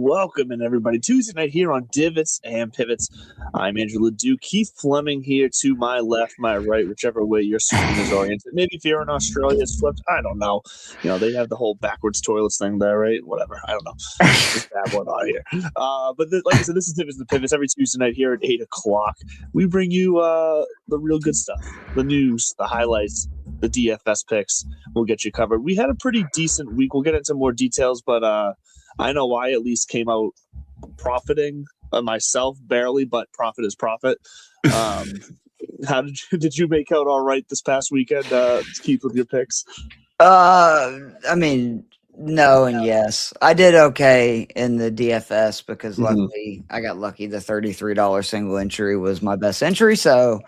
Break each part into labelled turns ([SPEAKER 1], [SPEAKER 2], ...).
[SPEAKER 1] Welcome in everybody. Tuesday night here on Divots and Pivots. I'm Andrew Ledoux. Keith Fleming here to my left, my right, whichever way your screen is oriented. Maybe if you're in Australia, it's flipped. I don't know. They have the whole backwards toilets thing there, right? Whatever. I don't know. Just bad one on here. Like I said, this is Divots and Pivots every Tuesday night here at 8 o'clock. We bring you the real good stuff, the news, the highlights, the DFS picks. We'll get you covered. We had a pretty decent week. We'll get into more details, but I know I at least came out profiting myself, barely, but profit is profit. How did you make out all right this past weekend, Keith, with your picks?
[SPEAKER 2] No and yes. I did okay in the DFS because luckily I got lucky. The $33 single entry was my best entry, so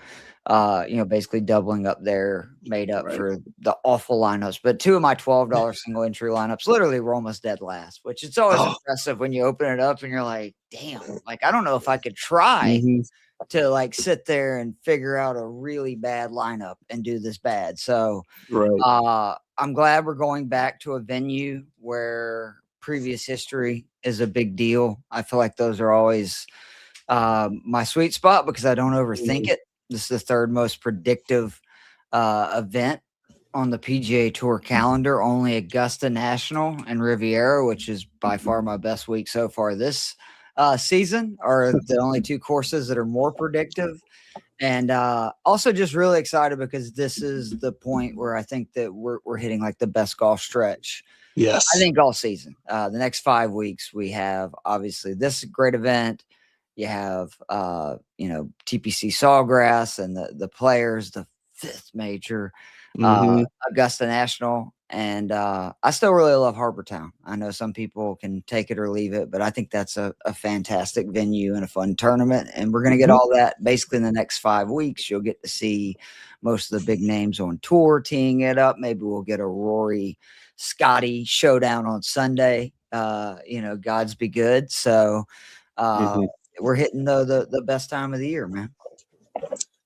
[SPEAKER 2] basically doubling up there made up for the awful lineups. But two of my $12 single entry lineups literally were almost dead last, which it's always impressive when you open it up and you're like, damn, like I don't know if I could try to like sit there and figure out a really bad lineup and do this bad. So I'm glad we're going back to a venue where previous history is a big deal. I feel like those are always my sweet spot because I don't overthink it. This is the third most predictive event on the PGA Tour calendar. Only Augusta National and Riviera, which is by far my best week so far this season, are the only two courses that are more predictive. And also just really excited because this is the point where I think that we're hitting like the best golf stretch.
[SPEAKER 1] Yes.
[SPEAKER 2] I think all season. The next 5 weeks we have obviously this great event. You have, TPC Sawgrass and the Players, the fifth major, Augusta National. And I still really love Harbor Town. I know some people can take it or leave it, but I think that's a fantastic venue and a fun tournament. And we're going to get all that basically in the next 5 weeks. You'll get to see most of the big names on tour teeing it up. Maybe we'll get a Rory Scotty showdown on Sunday. Gods be good. So, we're hitting the best time of the year, man.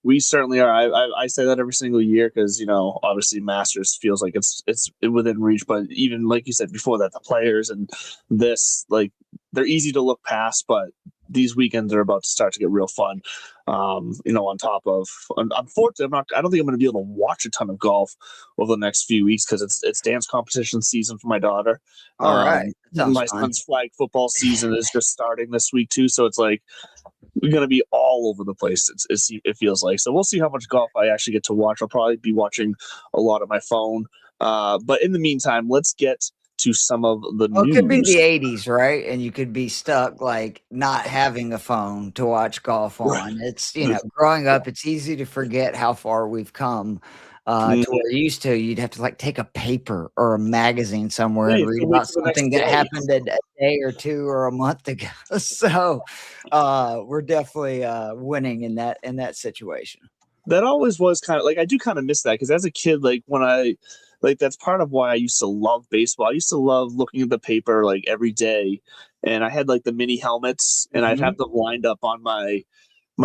[SPEAKER 1] We certainly are. I say that every single year because obviously Masters feels like it's within reach, but even like you said before that, the Players and this, like, they're easy to look past, but these weekends are about to start to get real fun. On top of, unfortunately, I don't think I'm going to be able to watch a ton of golf over the next few weeks because it's dance competition season for my daughter.
[SPEAKER 2] All right.
[SPEAKER 1] My son's flag football season is just starting this week too, so it's like we're going to be all over the place. It feels like. So we'll see how much golf I actually get to watch. I'll probably be watching a lot on my phone. But in the meantime, let's get to some of the news.
[SPEAKER 2] It could be the 80s, right? And you could be stuck like not having a phone to watch golf on. Right. It's, growing up, it's easy to forget how far we've come to where you'd have to like take a paper or a magazine somewhere and read about something that happened a day or two or a month ago. So we're definitely winning in that situation.
[SPEAKER 1] That always was kind of like, I do kind of miss that because as a kid, like when that's part of why I used to love baseball. I used to love looking at the paper like every day, and I had like the mini helmets, and I'd have them lined up on my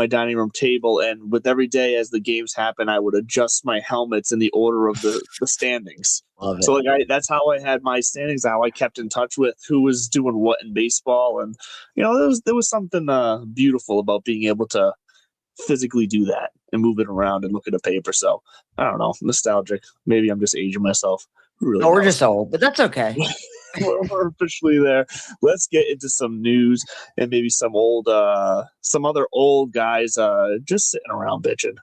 [SPEAKER 1] dining room table. And with every day as the games happen, I would adjust my helmets in the order of the standings.
[SPEAKER 2] Love it.
[SPEAKER 1] So like that's how I had my standings. How I kept in touch with who was doing what in baseball, and there was something beautiful about being able to physically do that and move it around and look at a paper. So I don't know, nostalgic. Maybe I'm just aging myself. Really,
[SPEAKER 2] we're just old, but that's okay.
[SPEAKER 1] we're officially there. Let's get into some news and maybe some other old guys just sitting around bitching.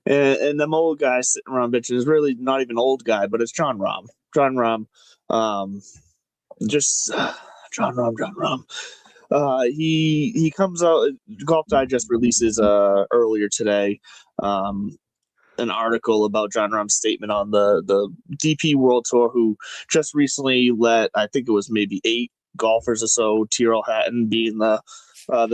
[SPEAKER 1] And them old guys sitting around bitching is really not even old guy, but it's Jon Rahm. Jon Rahm. Jon Rahm. He comes out. Golf Digest releases earlier today an article about Jon Rahm's statement on the DP World Tour, who just recently let, I think it was maybe 8 golfers or so, Tyrrell Hatton being the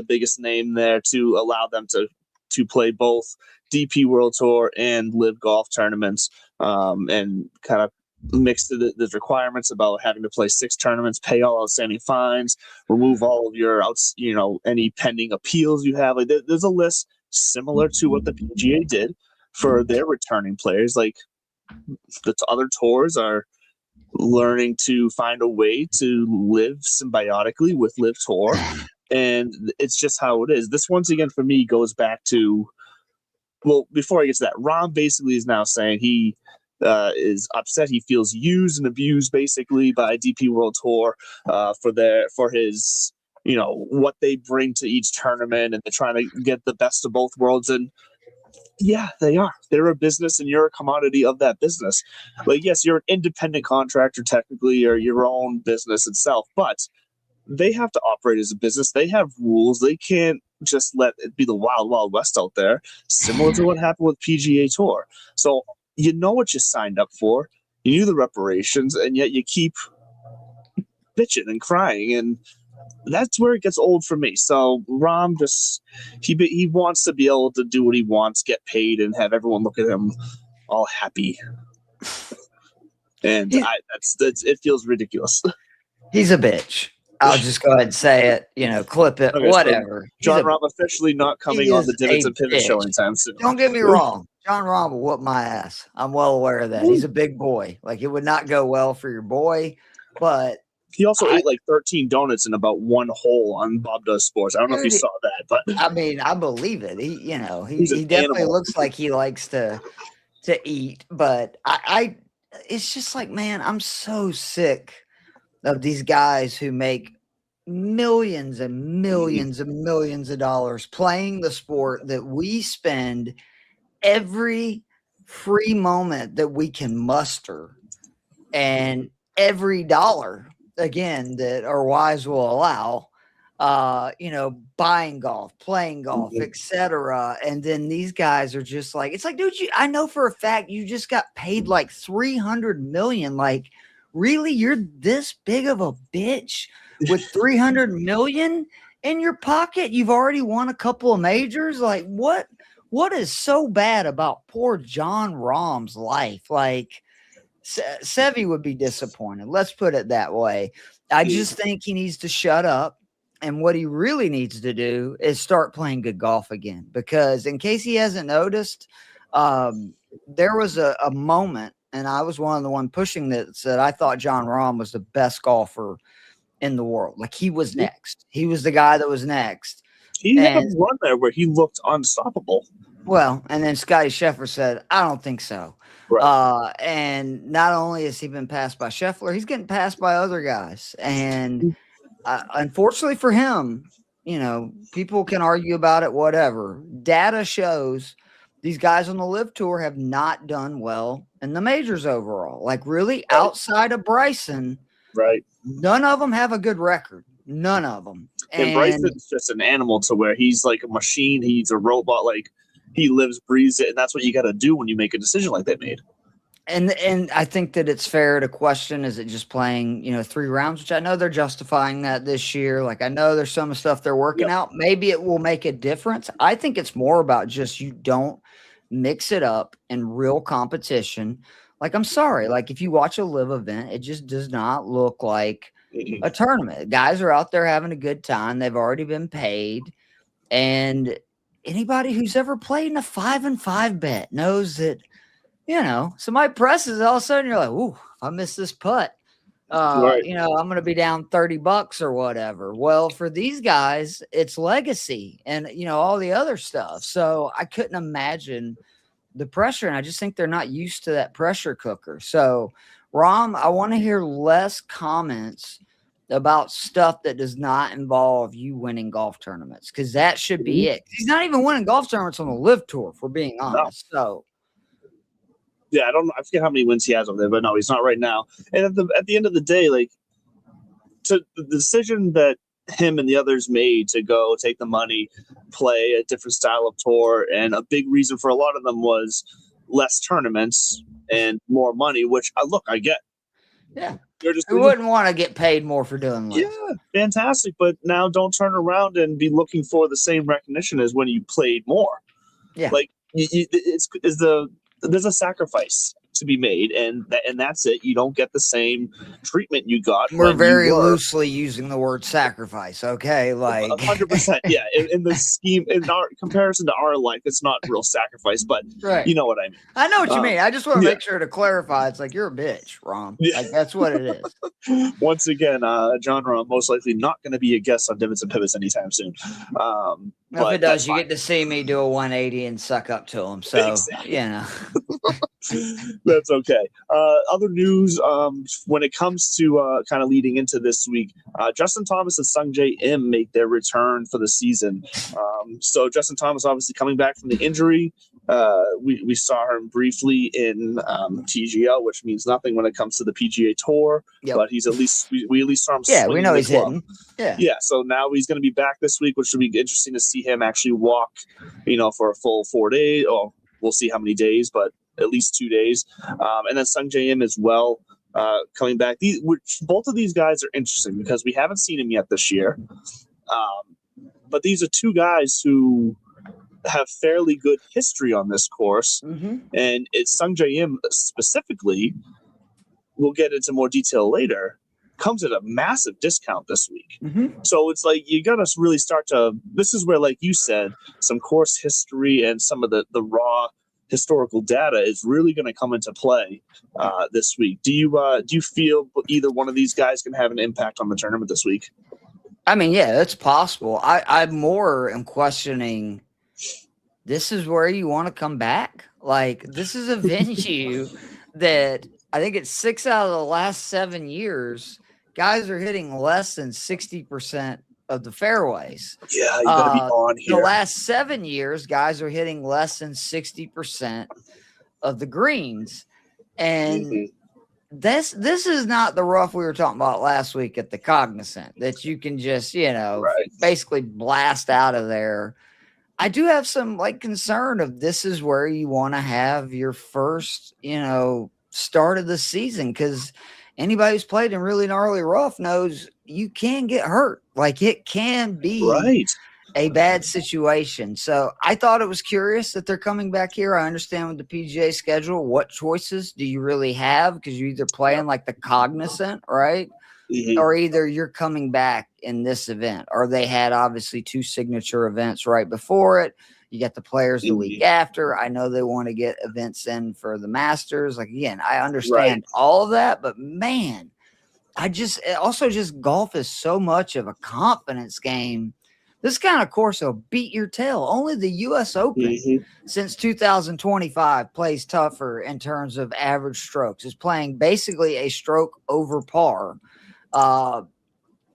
[SPEAKER 1] biggest name there, to allow them to play both DP World Tour and Live Golf tournaments, and kind of mixed the requirements about having to play 6 tournaments, pay all outstanding fines, remove all of your any pending appeals you have. Like there's a list similar to what the PGA did. for their returning players. Like the other tours are learning to find a way to live symbiotically with Live Tour, and it's just how it is. This once again for me goes back to, well, before I get to that, Rahm basically is now saying he is upset. He feels used and abused basically by DP World Tour for his, you know, what they bring to each tournament, and they're trying to get the best of both worlds. And yeah, they are. They're a business, and you're a commodity of that business. Like, yes, you're an independent contractor technically, or your own business itself, but they have to operate as a business. They have rules. They can't just let it be the wild, wild west out there, similar to what happened with PGA Tour. So you know what you signed up for. You knew the reparations, and yet you keep bitching and crying, and that's where it gets old for me. So Rahm just he wants to be able to do what he wants, get paid, and have everyone look at him all happy. And it feels ridiculous.
[SPEAKER 2] He's a bitch. I'll just go ahead and say it. You know, clip it,
[SPEAKER 1] Okay,
[SPEAKER 2] whatever.
[SPEAKER 1] So Jon Rahm officially not coming on the Divots and Pivot show anytime soon.
[SPEAKER 2] Don't get me wrong. Jon Rahm will whoop my ass. I'm well aware of that. He's a big boy. Like, it would not go well for your boy, but
[SPEAKER 1] he also ate like 13 donuts in about one hole on Bob Does Sports. I don't know if you saw that, but
[SPEAKER 2] I mean, I believe it. He definitely looks like he likes to eat, but I it's just like, man, I'm so sick of these guys who make millions and millions and millions of dollars playing the sport that we spend every free moment that we can muster, and every dollar again that our wives will allow, you know, buying golf, playing golf, etc. And then these guys are just like, it's like, dude, I know for a fact you just got paid like 300 million. Like, really, you're this big of a bitch with 300 million in your pocket? You've already won a couple of majors. Like, what is so bad about poor Jon Rahm's life? Like, Sevy would be disappointed. Let's put it that way. I just think he needs to shut up. And what he really needs to do is start playing good golf again. Because in case he hasn't noticed, there was a moment, and I was one of the one pushing that said I thought Jon Rahm was the best golfer in the world. Like, he was next. He was the guy that was next.
[SPEAKER 1] He had a run there where he looked unstoppable.
[SPEAKER 2] Well, and then Scotty Scheffler said, I don't think so. Right. And not only has he been passed by Scheffler, he's getting passed by other guys. And unfortunately for him, you know, people can argue about it, whatever. Data shows these guys on the Live Tour have not done well in the majors overall. Like, really, outside of Bryson,
[SPEAKER 1] right?
[SPEAKER 2] None of them have a good record. None of them.
[SPEAKER 1] And Bryson's just an animal to where he's like a machine. He's a robot. Like, he lives, breathes it, and that's what you got to do when you make a decision like they made.
[SPEAKER 2] And I think that it's fair to question, is it just playing, you know, 3 rounds, which I know they're justifying that this year. Like, I know there's some stuff they're working out. Maybe it will make a difference. I think it's more about just you don't mix it up in real competition. Like, I'm sorry. Like, if you watch a live event, it just does not look like a tournament. Guys are out there having a good time. They've already been paid. And anybody who's ever played in a 5-and-5 bet knows that, you know, somebody presses, all of a sudden you're like, ooh, if I miss this putt, you know, I'm going to be down $30 or whatever. Well, for these guys, it's legacy and, you know, all the other stuff. So I couldn't imagine the pressure. And I just think they're not used to that pressure cooker. So, Rahm, I want to hear less comments about stuff that does not involve you winning golf tournaments, because that should be it. He's not even winning golf tournaments on the Live Tour, if we're being honest. So,
[SPEAKER 1] yeah, I forget how many wins he has over there, but no, he's not right now. And at the end of the day, like, the decision that him and the others made to go take the money, play a different style of tour, and a big reason for a lot of them was less tournaments and more money, which I get.
[SPEAKER 2] Yeah. Who wouldn't want to get paid more for doing less?
[SPEAKER 1] Yeah, fantastic. But now don't turn around and be looking for the same recognition as when you played more.
[SPEAKER 2] Yeah.
[SPEAKER 1] Like, there's a sacrifice to be made, and that's it. You don't get the same treatment you got.
[SPEAKER 2] We're
[SPEAKER 1] when
[SPEAKER 2] very
[SPEAKER 1] you were,
[SPEAKER 2] loosely using the word sacrifice. Okay, like
[SPEAKER 1] 100%. Yeah, in the scheme, in our comparison to our life, it's not real sacrifice, but
[SPEAKER 2] right.
[SPEAKER 1] you know what I mean.
[SPEAKER 2] I know what you mean. I just want to
[SPEAKER 1] yeah.
[SPEAKER 2] make sure to clarify. It's like you're a bitch, Rahm.
[SPEAKER 1] Yeah.
[SPEAKER 2] Like that's what it is.
[SPEAKER 1] Once again, John Rahm most likely not going to be a guest on Divots and Pivots anytime soon.
[SPEAKER 2] If it does, you get to see me do a 180 and suck up to him. So,
[SPEAKER 1] exactly.
[SPEAKER 2] you know.
[SPEAKER 1] That's okay. Other news, when it comes to kind of leading into this week, Justin Thomas and Sungjae Im make their return for the season. So Justin Thomas obviously coming back from the injury. We saw him briefly in TGL, which means nothing when it comes to the PGA Tour.
[SPEAKER 2] Yep.
[SPEAKER 1] But he's at least we at least saw him.
[SPEAKER 2] Yeah, we know he's hitting.
[SPEAKER 1] Yeah. So now he's going to be back this week, which will be interesting to see him actually walk, for a full 4 days. Oh, we'll see how many days, but at least 2 days. And then Sungjae Im as well, coming back. Both of these guys are interesting because we haven't seen him yet this year. But these are two guys who have fairly good history on this course.
[SPEAKER 2] Mm-hmm.
[SPEAKER 1] And it's Sungjae Im specifically, we'll get into more detail later, comes at a massive discount this week.
[SPEAKER 2] Mm-hmm.
[SPEAKER 1] So it's like you got to really start to, this is where, like you said, some course history and some of the raw historical data is really going to come into play this week. Do you feel either one of these guys can have an impact on the tournament this week?
[SPEAKER 2] I mean, yeah, it's possible. I more am questioning, this is where you want to come back? Like, this is a venue that I think it's 6 out of the last 7 years, guys are hitting less than 60% of the fairways.
[SPEAKER 1] Yeah, you got to be on here.
[SPEAKER 2] The last 7 years, guys are hitting less than 60% of the greens. And this is not the rough we were talking about last week at the Cognizant that you can just, basically blast out of there. I do have some concern of this is where you want to have your first, start of the season, because anybody who's played in really gnarly rough knows you can get hurt. Like, it can be a bad situation. So I thought it was curious that they're coming back here. I understand with the PGA schedule, what choices do you really have? Because you're either playing like the Cognizant, right? Mm-hmm. Or either you're coming back in this event, or they had obviously 2 signature events right before it. You got the Players the week after. I know they want to get events in for the Masters. Like, again, I understand all of that, but man, golf is so much of a confidence game. This kind of course will beat your tail. Only the U.S. Open since 2025 plays tougher in terms of average strokes. It's playing basically a stroke over par. I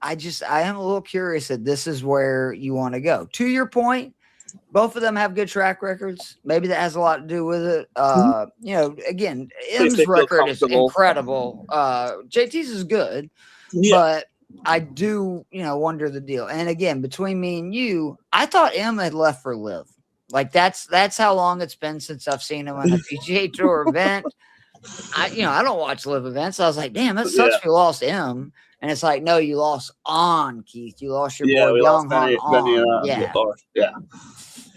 [SPEAKER 2] am a little curious that this is where you want to go. To your point, both of them have good track records. Maybe that has a lot to do with it. Again, Im's record is incredible. JT's is good, but I do, wonder the deal. And again, between me and you, I thought Im had left for Live. Like that's how long it's been since I've seen him in a PGA Tour event. I don't watch Live events. I was like, damn, that sucks if you lost Im. And it's like, no, you lost on, Keith. You lost your boy Young on.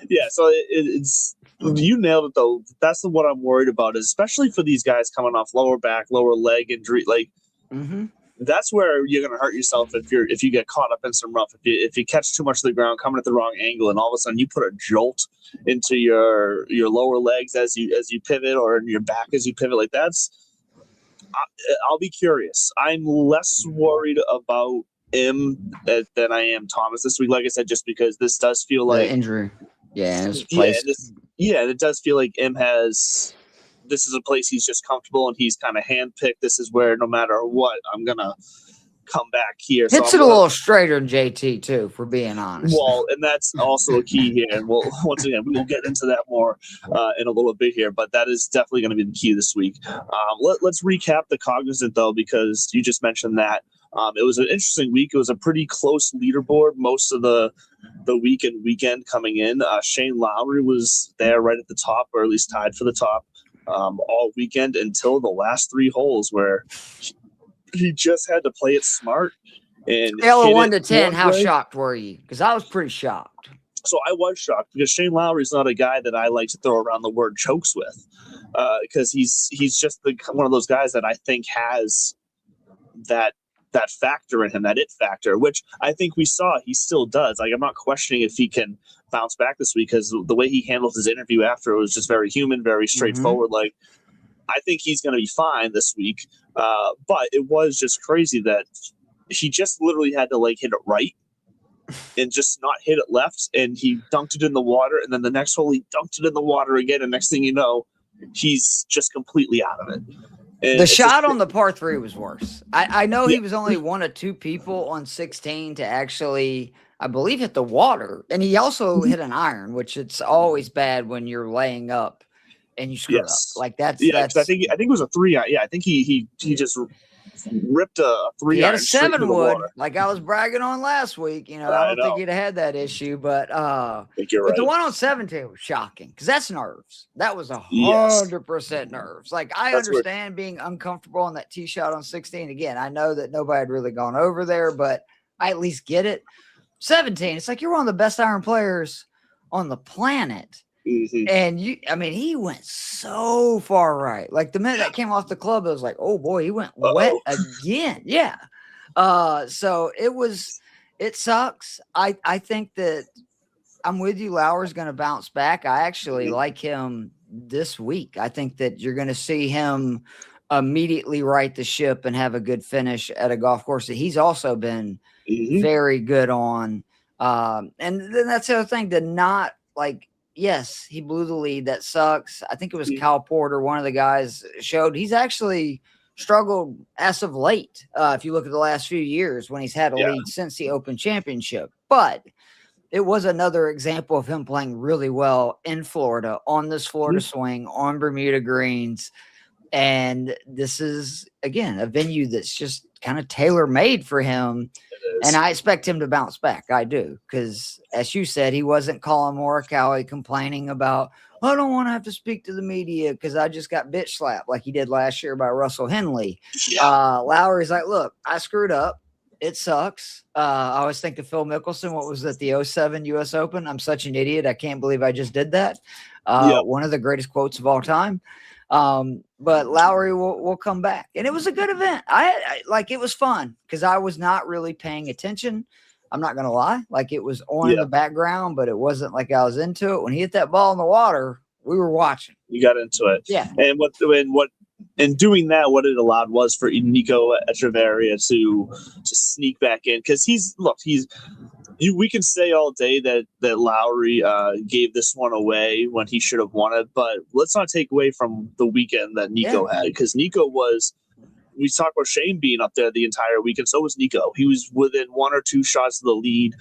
[SPEAKER 1] Yeah. So it's you nailed it though. That's what I'm worried about, especially for these guys coming off lower back, lower leg injury. Like, that's where you're going to hurt yourself if you get caught up in some rough. If you catch too much of the ground, coming at the wrong angle, and all of a sudden you put a jolt into your lower legs as you pivot, or in your back as you pivot. Like, that's. I'll be curious. I'm less worried about Im than I am Thomas this week. Like I said, just because this does feel like
[SPEAKER 2] the injury. Yeah,
[SPEAKER 1] it does feel like Im has. This is a place he's just comfortable, and he's kind of handpicked. This is where no matter what, I'm gonna come back here.
[SPEAKER 2] Hits it a little straighter than JT too, if we're being honest.
[SPEAKER 1] Well, and that's also a key here. And once again, we'll get into that more in a little bit here, but that is definitely going to be the key this week. Let's recap the Cognizant though, because you just mentioned that. It was an interesting week. It was a pretty close leaderboard most of the week and weekend coming in. Shane Lowry was there right at the top, or at least tied for the top all weekend until the last 3 holes, where he just had to play it smart. And
[SPEAKER 2] scale of 1 to 10, how shocked were you? Because I was pretty shocked.
[SPEAKER 1] So I was shocked because Shane Lowry's not a guy that I like to throw around the word chokes with. because he's just one of those guys that I think has that factor in him, that it factor, which I think we saw he still does. Like, I'm not questioning if he can bounce back this week, because the way he handled his interview after was just very human, very straightforward. Like, I think he's going to be fine this week. But it was just crazy that he just literally had to like hit it right and just not hit it left. And he dunked it in the water. And then the next hole, he dunked it in the water again. And next thing you know, he's just completely out of it. And
[SPEAKER 2] the shot on the par 3 was worse. I know he was only one of 2 people on 16 to actually, I believe, hit the water. And he also hit an iron, which it's always bad when you're laying up and you screw up. Like that's
[SPEAKER 1] I think it was a 3. Yeah, I think he just ripped a 3.
[SPEAKER 2] He had a 7 wood, like I was bragging on last week. You know, I don't think he'd have had that issue, but
[SPEAKER 1] I think you're right.
[SPEAKER 2] The one on 17 was shocking because that's nerves. That was 100% nerves. Like I understand being uncomfortable on that tee shot on 16. Again, I know that nobody had really gone over there, but I at least get it. 17, it's like you're one of the best iron players on the planet. And he went so far right. Like the minute that came off the club, it was like, oh boy, he went wet again. Yeah. So it sucks. I think that I'm with you. Lowry's going to bounce back. I actually like him this week. I think that you're going to see him immediately right the ship and have a good finish at a golf course that he's also been very good on. And then that's the other thing, to not like, yes, he blew the lead. That sucks. I think it was Kyle Porter, one of the guys, showed he's actually struggled as of late. If you look at the last few years when he's had a lead since the Open Championship. But it was another example of him playing really well in Florida, on this Florida swing, on Bermuda greens. And this is, again, a venue that's just kind of tailor-made for him. And I expect him to bounce back. I do. Because, as you said, he wasn't calling Morikawa complaining about, I don't want to have to speak to the media because I just got bitch slapped like he did last year by Russell Henley. Lowry's like, look, I screwed up. It sucks. I always think of Phil Mickelson. What was it, the 07 U.S. Open? I'm such an idiot. I can't believe I just did that. One of the greatest quotes of all time. But Lowry will come back, and it was a good event. I like, it was fun because I was not really paying attention. I'm not gonna lie, like it was on in the background, but it wasn't like I was into it. When he hit that ball in the water, we were watching.
[SPEAKER 1] You got into it, and doing that, what it allowed was for Nico Echeverria to sneak back in, because we can say all day that Lowry gave this one away when he should have won it, but let's not take away from the weekend that Nico had, because Nico was, we talked about Shane being up there the entire weekend, so was Nico. He was within 1 or 2 shots of the lead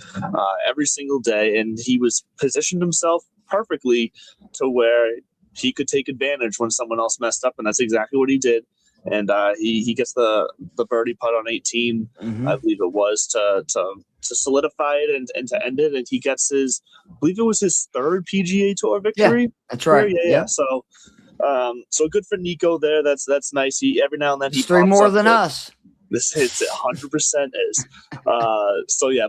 [SPEAKER 1] every single day, and he was positioned himself perfectly to where he could take advantage when someone else messed up, and that's exactly what he did. And he gets the birdie putt on 18, I believe it was, to solidify it and to end it. And he gets his, I believe it was his 3rd PGA Tour victory.
[SPEAKER 2] Yeah, that's right.
[SPEAKER 1] Yeah. So good for Nico there. That's nice. He every now and then he
[SPEAKER 2] 3 more than us.
[SPEAKER 1] This hits it 100% is.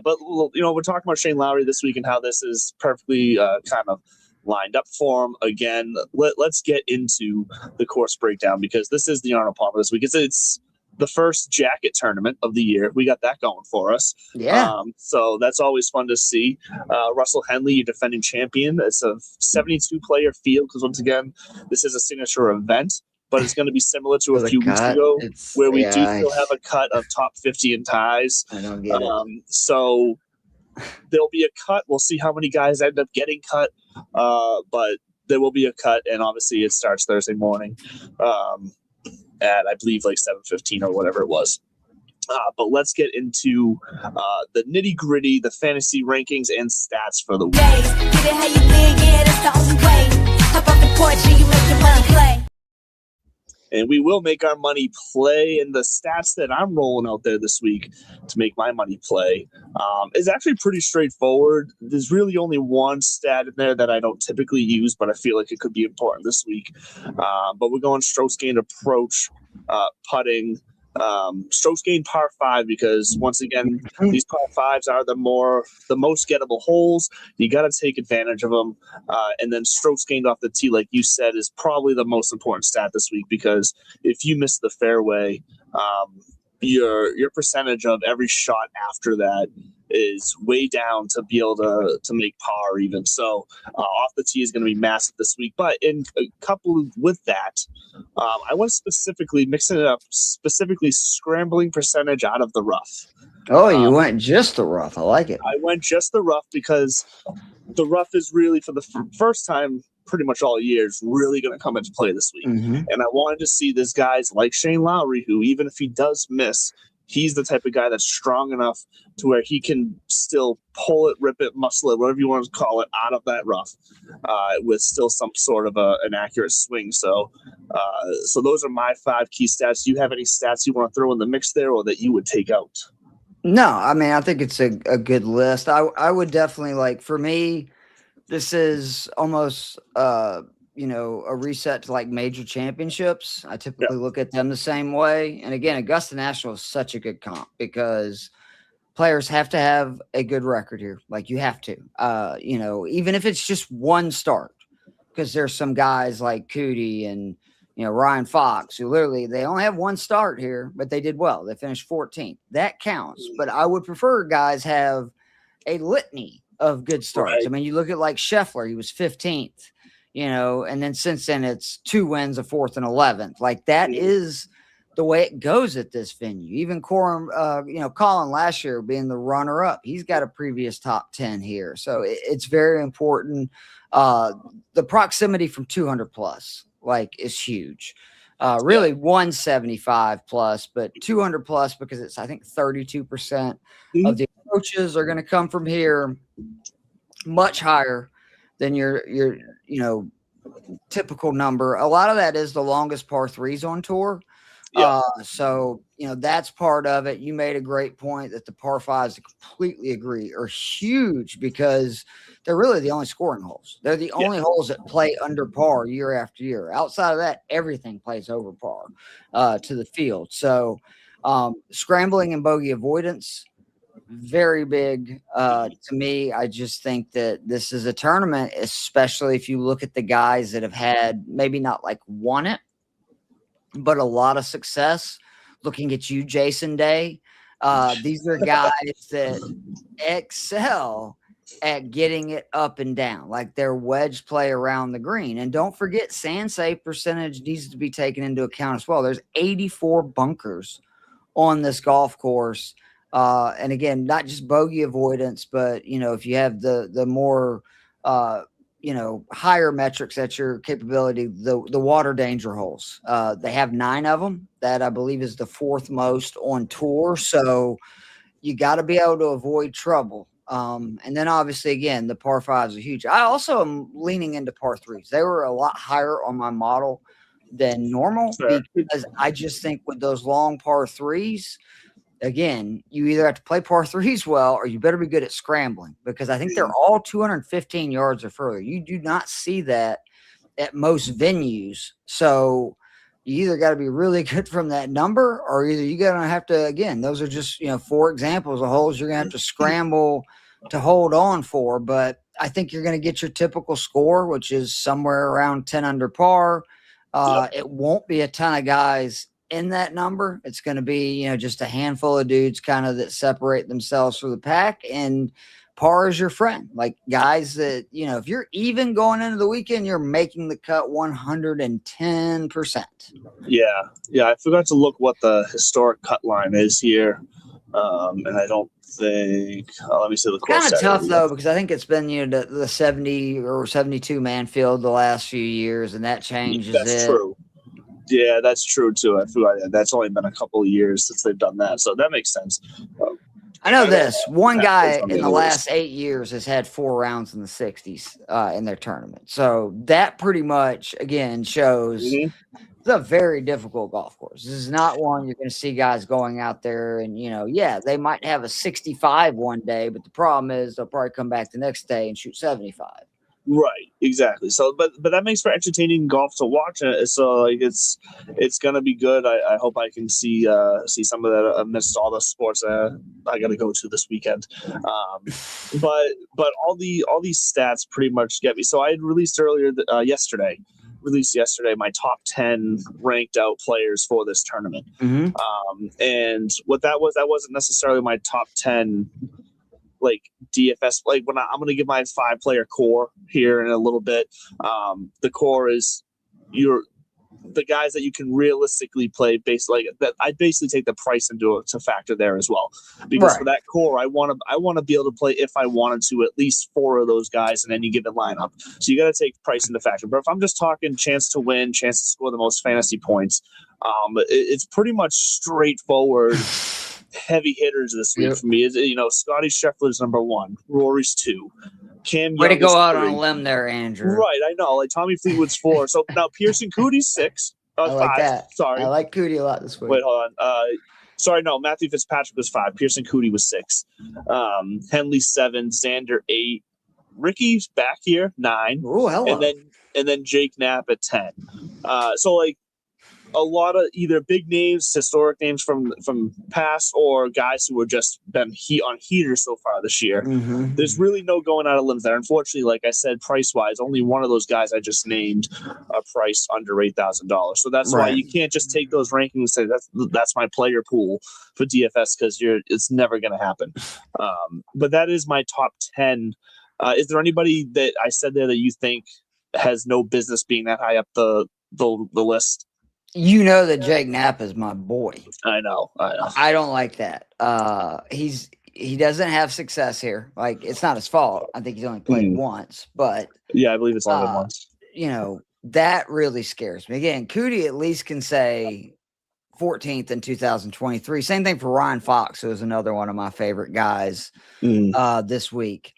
[SPEAKER 1] But we're talking about Shane Lowry this week and how this is perfectly kind of lined up for him. Again, let's get into the course breakdown, because this is the Arnold Palmer this week. It's the first jacket tournament of the year. We got that going for us. Yeah. So that's always fun to see. Russell Henley, your defending champion. It's a 72-player field, because once again, this is a signature event, but it's going to be similar to a few weeks ago, where we do still have a cut of top 50 in ties.
[SPEAKER 2] I don't get it.
[SPEAKER 1] So there'll be a cut. We'll see how many guys end up getting cut, but there will be a cut, and obviously it starts Thursday morning at, I believe, like 7:15 or whatever it was. But let's get into the nitty gritty, the fantasy rankings and stats for the week. Get it how you live, yeah, that's the only way. Hop off the porch and you make your money play. And we will make our money play. And the stats that I'm rolling out there this week to make my money play is actually pretty straightforward. There's really only one stat in there that I don't typically use, but I feel like it could be important this week. But we're going strokes gained approach, putting, Strokes gained par 5 because once again, these par 5s are the most gettable holes. You got to take advantage of them. And then strokes gained off the tee, like you said, is probably the most important stat this week, because if you miss the fairway, your percentage of every shot after that is way down to be able to make par even. So off the tee is going to be massive this week. But in coupled with that, I was specifically mixing it up, specifically scrambling percentage out of the rough.
[SPEAKER 2] Oh, you went just the rough. I like it.
[SPEAKER 1] I went just the rough because the rough is really, for the first time pretty much all year, is really going to come into play this week. And I wanted to see these guys like Shane Lowry, who even if he does miss, he's the type of guy that's strong enough to where he can still pull it, rip it, muscle it, whatever you want to call it, out of that rough with still some sort of an accurate swing. So those are my 5 key stats. Do you have any stats you want to throw in the mix there, or that you would take out?
[SPEAKER 2] No, I mean, I think it's a good list. I would definitely, like, for me, this is almost, a reset to like major championships. I typically look at them the same way. And again, Augusta National is such a good comp because players have to have a good record here. Like, you have to, even if it's just one start, because there's some guys like Cootie and, Ryan Fox, who literally, they only have one start here, but they did well. They finished 14th. That counts. But I would prefer guys have a litany of good starts. Right. I mean, you look at like Scheffler, he was 15th, and then since then it's 2 wins, a 4th and 11th. Like, that is the way it goes at this venue. Even Colin last year being the runner up, he's got a previous top 10 here. So it's very important. The proximity from 200 plus, like, is huge. Really 175 plus, but 200 plus, because it's, I think, 32% of the approaches are going to come from here, much higher than your typical number. A lot of that is the longest par 3s on tour. So that's part of it. You made a great point that the par 5s, I completely agree, are huge because they're really the only scoring holes. They're the only holes that play under par year after year. Outside of that, everything plays over par to the field. So scrambling and bogey avoidance, very big to me. I just think that this is a tournament, especially if you look at the guys that have had maybe not like won it, but a lot of success. Looking at you, Jason Day, these are guys that excel at getting it up and down, like their wedge play around the green. And don't forget, sand save percentage needs to be taken into account as well. There's 84 bunkers on this golf course. And again, not just bogey avoidance, but, if you have the more, higher metrics at your capability, the water danger holes, they have 9 of them. That, I believe, is the 4th most on tour. So you got to be able to avoid trouble. And then obviously, again, the par 5s are huge. I also am leaning into par 3s. They were a lot higher on my model than normal because I just think with those long par 3s, again, you either have to play par 3s well, or you better be good at scrambling, because I think they're all 215 yards or further. You do not see that at most venues. So you either got to be really good from that number, or either you got to have to, again, those are just, 4 examples of holes you're going to have to scramble to hold on for. But I think you're going to get your typical score, which is somewhere around 10 under par. It won't be a ton of guys in that number. It's going to be, just a handful of dudes kind of that separate themselves from the pack, and par is your friend. Like, guys that, if you're even going into the weekend, you're making the cut 110%.
[SPEAKER 1] Yeah. I forgot to look what the historic cut line is here. And I don't think, let me see the course.
[SPEAKER 2] Kind of tough though, because I think it's been, the 70 or 72 man field the last few years, and that changes
[SPEAKER 1] That's true. Yeah, that's true too. I forgot that's only been a couple of years since they've done that, so that makes sense.
[SPEAKER 2] I know this one guy in the last 8 years has had 4 rounds in the 60s in their tournament. So that pretty much, again, shows it's a very difficult golf course. This is not one you're going to see guys going out there and, they might have a 65 one day, but the problem is they'll probably come back the next day and shoot 75.
[SPEAKER 1] Right, exactly. So, but that makes for entertaining golf to watch. So, like, it's gonna be good. I hope I can see some of that amidst all the sports I got to go to this weekend. But all these stats pretty much get me. So I had released yesterday. Released yesterday my top 10 ranked out players for this tournament. And what that wasn't necessarily my top 10 like DFS. Like when I'm going to give my 5-player core here in a little bit. The core is the guys that you can realistically play based like that. I basically take the price into to factor there as well, because for that core, I want to be able to play, if I wanted to, at least 4 of those guys in any given lineup. So you got to take price into factor. But if I'm just talking chance to win, chance to score the most fantasy points, it's pretty much straightforward. Heavy hitters this week for me is, Scotty Scheffler's number 1, Rory's 2, Cam
[SPEAKER 2] Way
[SPEAKER 1] Young
[SPEAKER 2] to go out
[SPEAKER 1] 3.
[SPEAKER 2] on a limb there, Andrew.
[SPEAKER 1] Right, I know. Like Tommy Fleetwood's 4. So now Pearson Cootie's 6.
[SPEAKER 2] I like
[SPEAKER 1] 5.
[SPEAKER 2] that.
[SPEAKER 1] Sorry,
[SPEAKER 2] I like Cootie a lot this week.
[SPEAKER 1] Wait, hold on. Sorry, no. Matthew Fitzpatrick was 5. Pearson Cootie was 6. Henley 7. Xander 8. Ricky's back here 9.
[SPEAKER 2] Oh, hello.
[SPEAKER 1] And then Jake Knapp at 10. So like, a lot of either big names, historic names from past, or guys who have just been on heaters so far this year. There's really no going out of limbs there. Unfortunately, like I said, price wise, only one of those guys I just named are priced under $8,000. So that's why you can't just take those rankings and say that's my player pool for DFS, because it's never going to happen. But that is my top 10. Is there anybody that I said there that you think has no business being that high up the list?
[SPEAKER 2] You know that Jake Knapp is my boy.
[SPEAKER 1] I know.
[SPEAKER 2] I don't like that. He doesn't have success here. Like, it's not his fault. I think he's only played once, but
[SPEAKER 1] yeah, I believe it's only once.
[SPEAKER 2] That really scares me. Again, Cootie at least can say 14th in 2023. Same thing for Ryan Fox, who is another one of my favorite guys this week.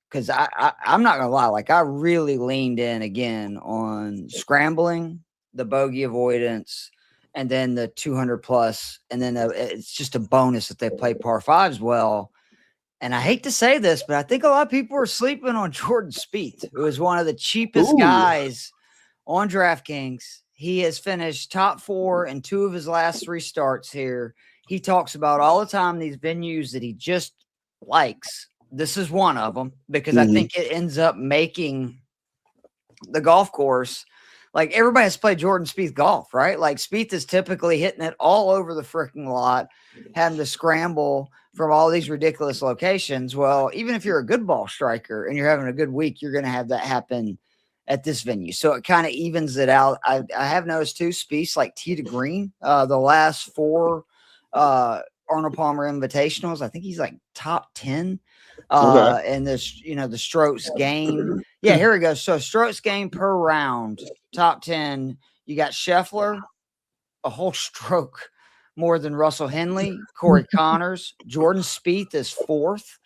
[SPEAKER 2] Because I'm not gonna lie, like I really leaned in again on scrambling, the bogey avoidance, and then the 200 plus, and then it's just a bonus if they play par 5s well. And I hate to say this, but I think a lot of people are sleeping on Jordan Spieth, who is one of the cheapest guys on DraftKings. He has finished top 4 in 2 of his last 3 starts here. He talks about all the time these venues that he just likes. This is one of them, because I think it ends up making the golf course. Like, everybody has played Jordan Spieth golf, right? Like, Spieth is typically hitting it all over the freaking lot, having to scramble from all these ridiculous locations. Well, even if you're a good ball striker and you're having a good week, you're going to have that happen at this venue. So it kind of evens it out. I have noticed too, Spieth's like tee to green. The last 4 Arnold Palmer Invitationals, I think he's like top 10. And this, the strokes gain. Yeah, here we go. So strokes gain per round, top 10. You got Scheffler, a whole stroke more than Russell Henley, Corey Connors. Jordan Spieth is 4th.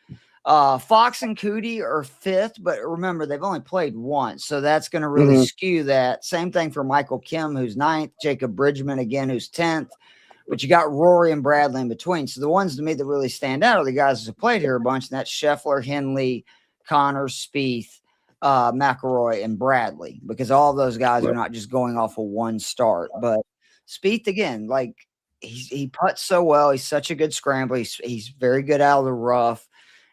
[SPEAKER 2] Fox and Cootie are 5th, but remember, they've only played once, so that's going to really skew that. Same thing for Michael Kim, who's 9th, Jacob Bridgman, again, who's 10th. But you got Rory and Bradley in between. So the ones to me that really stand out are the guys that have played here a bunch, and that's Scheffler, Henley, Connors, Spieth, McIlroy, and Bradley, because all of those guys are not just going off of one start. But Spieth, again, like he putts so well. He's such a good scrambler. He's very good out of the rough.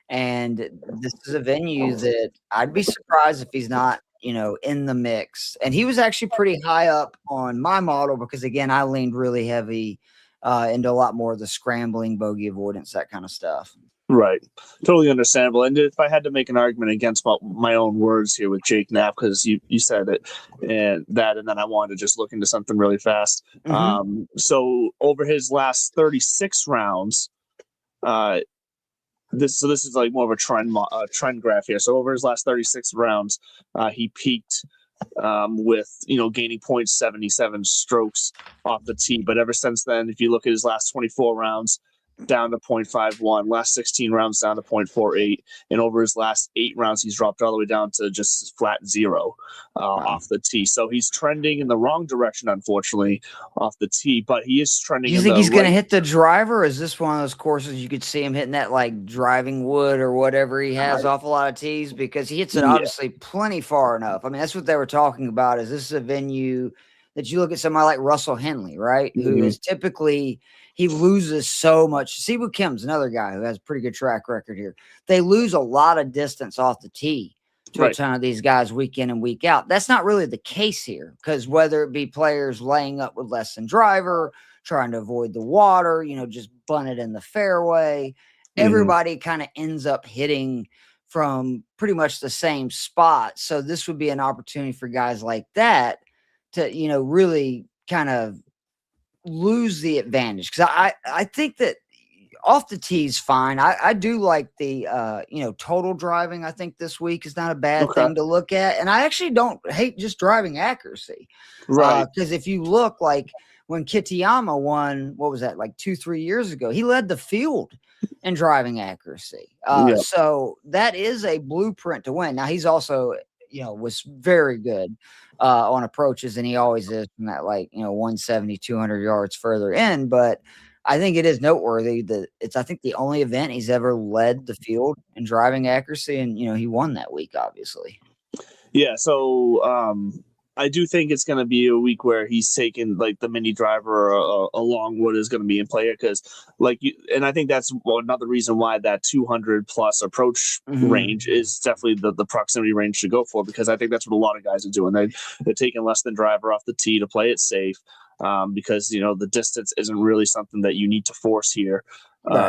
[SPEAKER 2] And this is a venue that I'd be surprised if he's not, in the mix. And he was actually pretty high up on my model because, again, I leaned really heavy into a lot more of the scrambling, bogey avoidance, that kind of stuff.
[SPEAKER 1] Right. Totally understandable. And if I had to make an argument against my own words here with Jake Knapp, because you said it, and then I wanted to just look into something really fast. So over his last 36 rounds, this is like more of a trend graph here. So over his last 36 rounds, he peaked with gaining 0.77 strokes off the tee. But ever since then, if you look at his last 24 rounds, down to 0.51. Last 16 rounds down to 0.48. And over his last 8 rounds, he's dropped all the way down to just flat 0 off the tee. So he's trending in the wrong direction, unfortunately, off the tee. But he is trending.
[SPEAKER 2] Do you think he's going to hit the driver? Or is this one of those courses you could see him hitting that like driving wood or whatever he has off a lot of tees? Because he hits it obviously plenty far enough. I mean, that's what they were talking about. Is this is a venue that you look at somebody like Russell Henley, right? Who is typically, he loses so much. Siwoo Kim's another guy who has a pretty good track record here. They lose a lot of distance off the tee to a ton of these guys week in and week out. That's not really the case here, because whether it be players laying up with less than driver, trying to avoid the water, you know, just bunt it in the fairway, everybody kind of ends up hitting from pretty much the same spot. So this would be an opportunity for guys like that to, you know, really kind of lose the advantage. Because I think that off the tee is fine. I do like the, you know, total driving. I think this week is not a bad thing to look at. And I actually don't hate just driving accuracy. Right. Because if you look like when Kitayama won, what was that, like 2-3 years ago, he led the field in driving accuracy. So that is a blueprint to win. Now, he's also, you know, was very good on approaches, and he always is from that, like, you know, 170, 200 yards further in. But I think it is noteworthy that it's, I think, the only event he's ever led the field in driving accuracy. And, you know, he won that week, obviously.
[SPEAKER 1] Yeah. So I do think it's going to be a week where he's taking like the mini driver along what is going to be in play, because and I think that's another reason why that 200 plus approach range is definitely the proximity range to go for, because I think that's what a lot of guys are doing. They're taking less than driver off the tee to play it safe, because, you know, the distance isn't really something that you need to force here.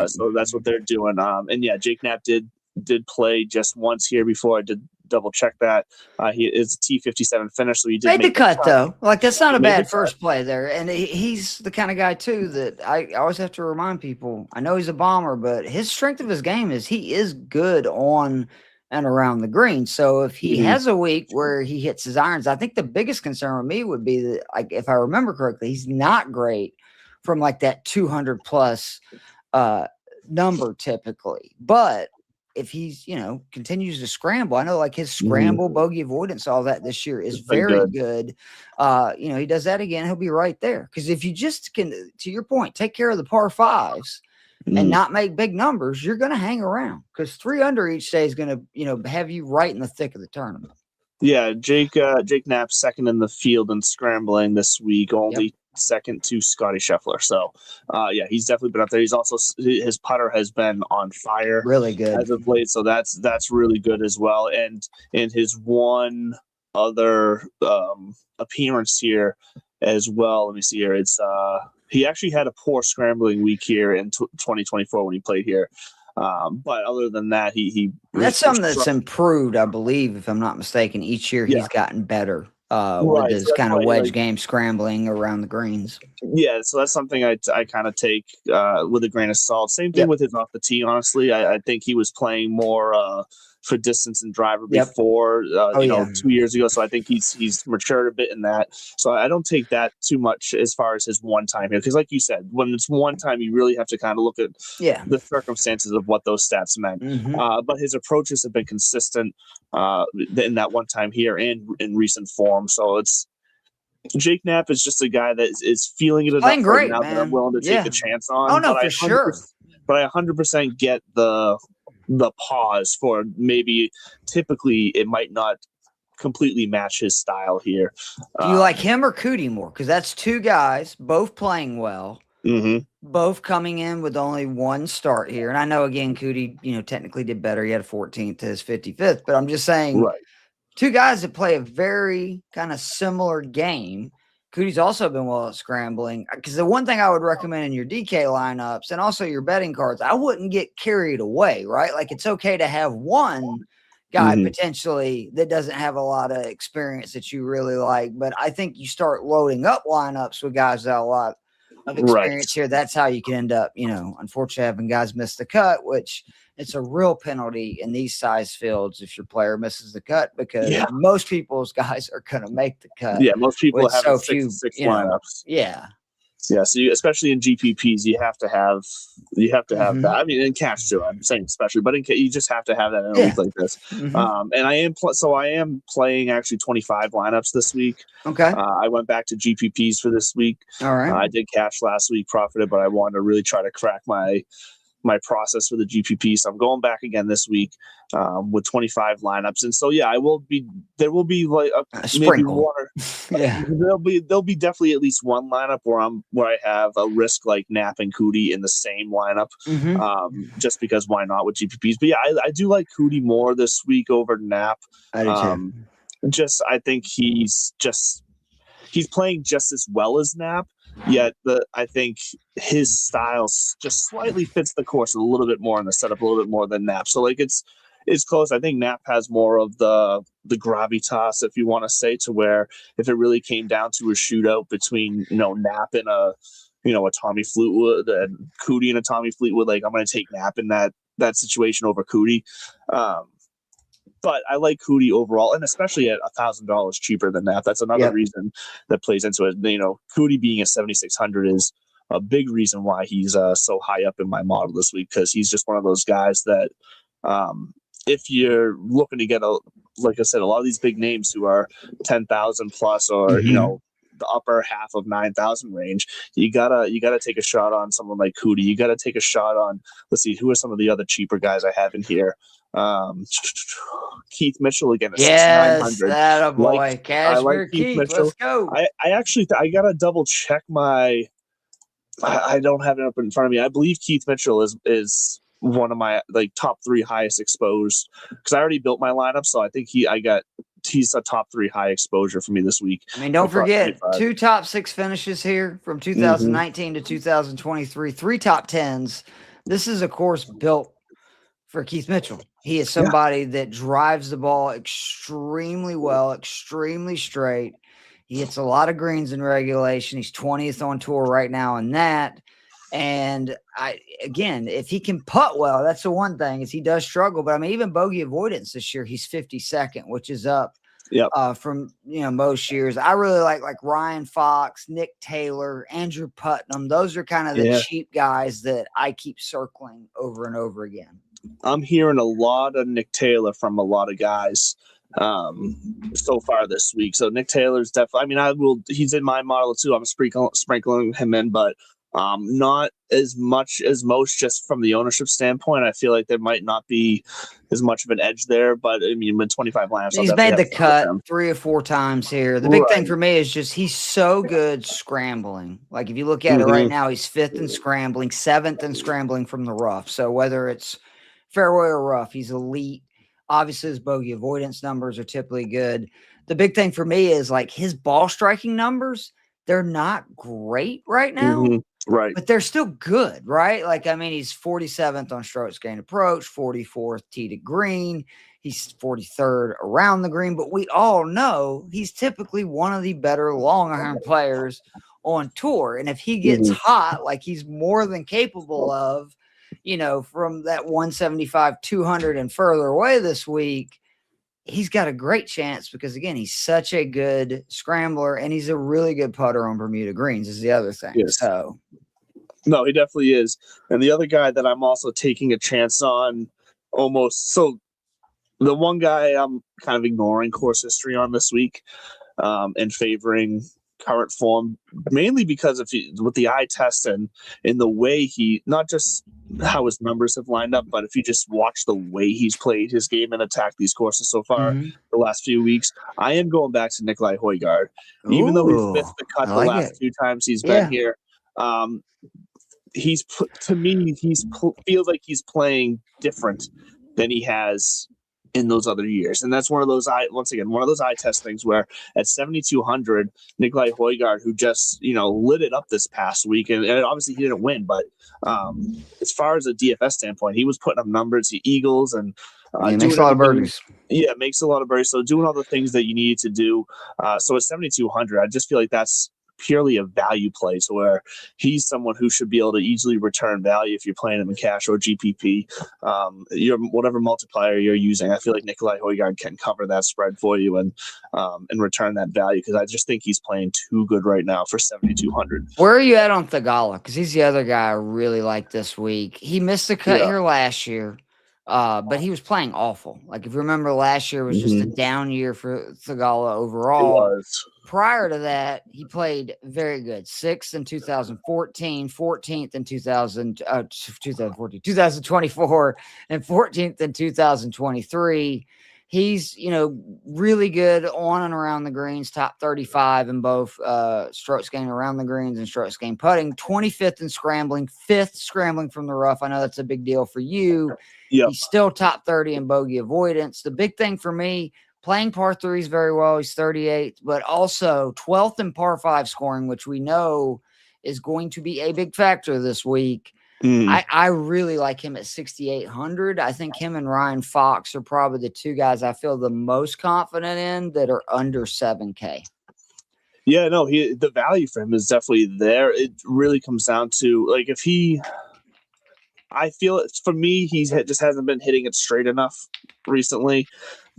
[SPEAKER 1] So that's what they're doing. And yeah, Jake Knapp did play just once here before. I did double check that. He is a T57 finish, so he did
[SPEAKER 2] made the cut though. Like, that's not a bad first play there. And he's the kind of guy too that I always have to remind people. I know he's a bomber, but his strength of his game is he is good on and around the green. So if he has a week where he hits his irons, I think the biggest concern with me would be that, like, if I remember correctly, he's not great from like that 200 plus number typically. But if he's, you know, continues to scramble, I know like his scramble, bogey avoidance, all that this year is very good. You know, he does that again, he'll be right there. Because if you just can, to your point, take care of the par fives and not make big numbers, you're going to hang around, because 3 under each day is going to, you know, have you right in the thick of the tournament.
[SPEAKER 1] Yeah, Jake Knapp second in the field in scrambling this week, only second to Scotty Scheffler. So, yeah, he's definitely been up there. He's also, his putter has been on fire,
[SPEAKER 2] really good
[SPEAKER 1] as of late. So that's really good as well. And in his one other appearance here as well, let me see here. It's he actually had a poor scrambling week here in 2024 when he played here. But other than that,
[SPEAKER 2] that's something that's improved, I believe, if I'm not mistaken. Each year he's gotten better. With his kind of wedge game, scrambling around the greens. Yeah,
[SPEAKER 1] so that's something I kind of take with a grain of salt. Same thing with his off the tee, honestly. I think he was playing more for distance and driver before, you know, 2 years ago. So I think he's matured a bit in that. So I don't take that too much as far as his one time here, because like you said, when it's one time, you really have to kind of look at the circumstances of what those stats meant. But his approaches have been consistent in that one time here and in recent form. So it's Jake Knapp is just a guy that is feeling it enough
[SPEAKER 2] great,
[SPEAKER 1] now that I'm willing to take a chance on.
[SPEAKER 2] Oh no, for sure.
[SPEAKER 1] But I 100% get the pause for maybe typically it might not completely match his style here.
[SPEAKER 2] Do you like him or Cootie more? Because that's two guys both playing well, both coming in with only one start here. And I know, again, Cootie, you know, technically did better. He had a 14th to his 55th, but I'm just saying two guys that play a very kind of similar game. Cootie's also been well at scrambling, because the one thing I would recommend in your DK lineups and also your betting cards, I wouldn't get carried away, right? Like, it's okay to have one guy potentially that doesn't have a lot of experience that you really like. But I think you start loading up lineups with guys that have a lot of experience here. That's how you can end up, you know, unfortunately having guys miss the cut, which it's a real penalty in these size fields if your player misses the cut, because most people's guys are going to make the cut.
[SPEAKER 1] Yeah, most people have
[SPEAKER 2] so
[SPEAKER 1] 6 lineups. Yeah, so especially in GPPs, you have to have that. I mean, in cash too. I'm saying especially, but you just have to have that in a week like this. And I am playing actually 25 lineups this week.
[SPEAKER 2] Okay.
[SPEAKER 1] I went back to GPPs for this week.
[SPEAKER 2] All right.
[SPEAKER 1] I did cash last week, profited, but I wanted to really try to crack my process for the GPP. So I'm going back again this week with 25 lineups. And so, yeah, there will be like maybe one or there'll be definitely at least one lineup where I have a risk like Knapp and Cootie in the same lineup, just because why not with GPPs? But yeah, I do like Cootie more this week over Knapp.
[SPEAKER 2] I do too.
[SPEAKER 1] I think he's playing just as well as Knapp. Yet I think his style just slightly fits the course a little bit more in the setup, a little bit more than Knapp. So like it's close. I think Knapp has more of the gravitas, if you want to say, to where if it really came down to a shootout between Knapp and a Tommy Fleetwood and Cootie and a Tommy Fleetwood, like I'm going to take Knapp in that situation over Cootie. But I like Cootie overall, and especially at $1,000 cheaper than that. That's another reason that plays into it. Cootie being a 7,600 is a big reason why he's so high up in my model this week, because he's just one of those guys that if you're looking to get like I said, a lot of these big names who are 10,000 plus or the upper half of 9,000 range, you gotta take a shot on someone like Cootie. You gotta take a shot on. Let's see, who are some of the other cheaper guys I have in here. Keith Mitchell again.
[SPEAKER 2] Yes, that a boy.
[SPEAKER 1] Cashmere
[SPEAKER 2] Keith
[SPEAKER 1] Mitchell.
[SPEAKER 2] Let's go.
[SPEAKER 1] I actually I gotta double check my. I don't have it up in front of me. I believe Keith Mitchell is one of my top 3 highest exposed, because I already built my lineup, so I think he's a top 3 high exposure for me this week.
[SPEAKER 2] I mean, don't forget 2 top 6 finishes here from 2019 to 2023, 3 top 10s. This is a course built for Keith Mitchell. He is somebody that drives the ball extremely well, extremely straight. He hits a lot of greens in regulation. He's 20th on tour right now in that. And again, if he can putt well, that's the one thing, is he does struggle. But I mean, even bogey avoidance this year, he's 52nd, which is up from most years. I really like Ryan Fox, Nick Taylor, Andrew Putnam. Those are kind of the cheap guys that I keep circling over and over again.
[SPEAKER 1] I'm hearing a lot of Nick Taylor from a lot of guys so far this week. So Nick Taylor's definitely, he's in my model too. I'm sprinkling him in, but not as much as most, just from the ownership standpoint. I feel like there might not be as much of an edge there, but I mean, with 25 lineups,
[SPEAKER 2] he's made the cut 3 or 4 times here. The big thing for me is just he's so good scrambling. Like if you look at it right now, he's 5th in scrambling, 7th in scrambling from the rough. So whether it's fairway or rough, he's elite. Obviously, his bogey avoidance numbers are typically good. The big thing for me is his ball striking numbers. They're not great right now,
[SPEAKER 1] right?
[SPEAKER 2] But they're still good, right? He's 47th on strokes gained approach, 44th tee to green. He's 43rd around the green. But we all know he's typically one of the better long iron players on tour. And if he gets hot, like he's more than capable of, from that 175, 200 and further away this week, he's got a great chance, because again, he's such a good scrambler and he's a really good putter on Bermuda greens is the other thing.
[SPEAKER 1] Yes.
[SPEAKER 2] So
[SPEAKER 1] no, he definitely is. And the other guy that I'm also taking a chance on so the one guy I'm kind of ignoring course history on this week, and favoring current form, mainly because with the eye test and in the way not just how his numbers have lined up, but if you just watch the way he's played his game and attacked these courses so far the last few weeks, I am going back to Nikolai Højgaard. Even though he's missed the cut the last 2 times he's been here, feels like he's playing different than he has in those other years. And that's one of those eye test things where at 7,200, Nikolai Højgaard, who just, lit it up this past week, and obviously he didn't win, but as far as a DFS standpoint, he was putting up numbers, he eagles, and
[SPEAKER 2] he makes a lot of birdies.
[SPEAKER 1] Yeah, makes a lot of birdies. So doing all the things that you need to do. So at 7,200, I just feel like that's purely a value play, to where he's someone who should be able to easily return value if you're playing him in cash or GPP. Your whatever multiplier you're using, I feel like Nikolai Højgaard can cover that spread for you and return that value, because I just think he's playing too good right now for 7,200.
[SPEAKER 2] Where are you at on Thagala? Because he's the other guy I really like this week. He missed the cut here last year, but he was playing awful. Like, if you remember, last year was just a down year for Thagala overall.
[SPEAKER 1] It was.
[SPEAKER 2] Prior to that, he played very good. 6th in 2014, 14th in 2024, and 14th in 2023. He's, really good on and around the greens, top 35 in both strokes gained around the greens and strokes gained putting, 25th in scrambling, 5th scrambling from the rough. I know that's a big deal for you.
[SPEAKER 1] Yep.
[SPEAKER 2] He's still top 30 in bogey avoidance. The big thing for me, playing par threes very well. He's 38th, but also 12th in par 5 scoring, which we know is going to be a big factor this week. I really like him at 6,800. I think him and Ryan Fox are probably the two guys I feel the most confident in that are under 7K.
[SPEAKER 1] Yeah, no, the value for him is definitely there. It really comes down to, like, I feel it's, for me, just hasn't been hitting it straight enough recently.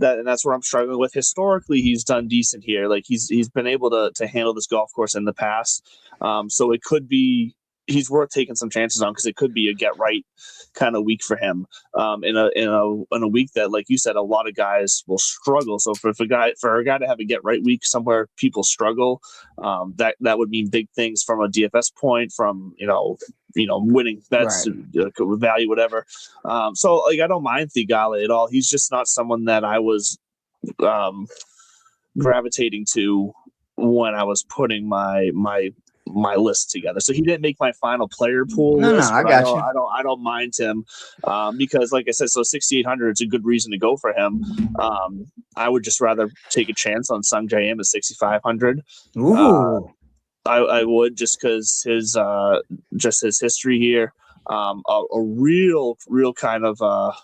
[SPEAKER 1] And that's where I'm struggling with. Historically, he's done decent here. Like, he's been able to handle this golf course in the past. So it could be he's worth taking some chances on, because it could be a get right kind of week for him. In a week that, like you said, a lot of guys will struggle. So for a guy to have a get right week somewhere people struggle, that would mean big things from a DFS point, from winning bets, value, whatever. So, like, I don't mind Thigala at all. He's just not someone that I was gravitating to when I was putting my list together. So he didn't make my final player pool list.
[SPEAKER 2] I got you.
[SPEAKER 1] I don't mind him because, like I said, so 6,800 is a good reason to go for him. I would just rather take a chance on Sung J M at 6,500.
[SPEAKER 2] Ooh.
[SPEAKER 1] I would, just because his history here, a real kind of I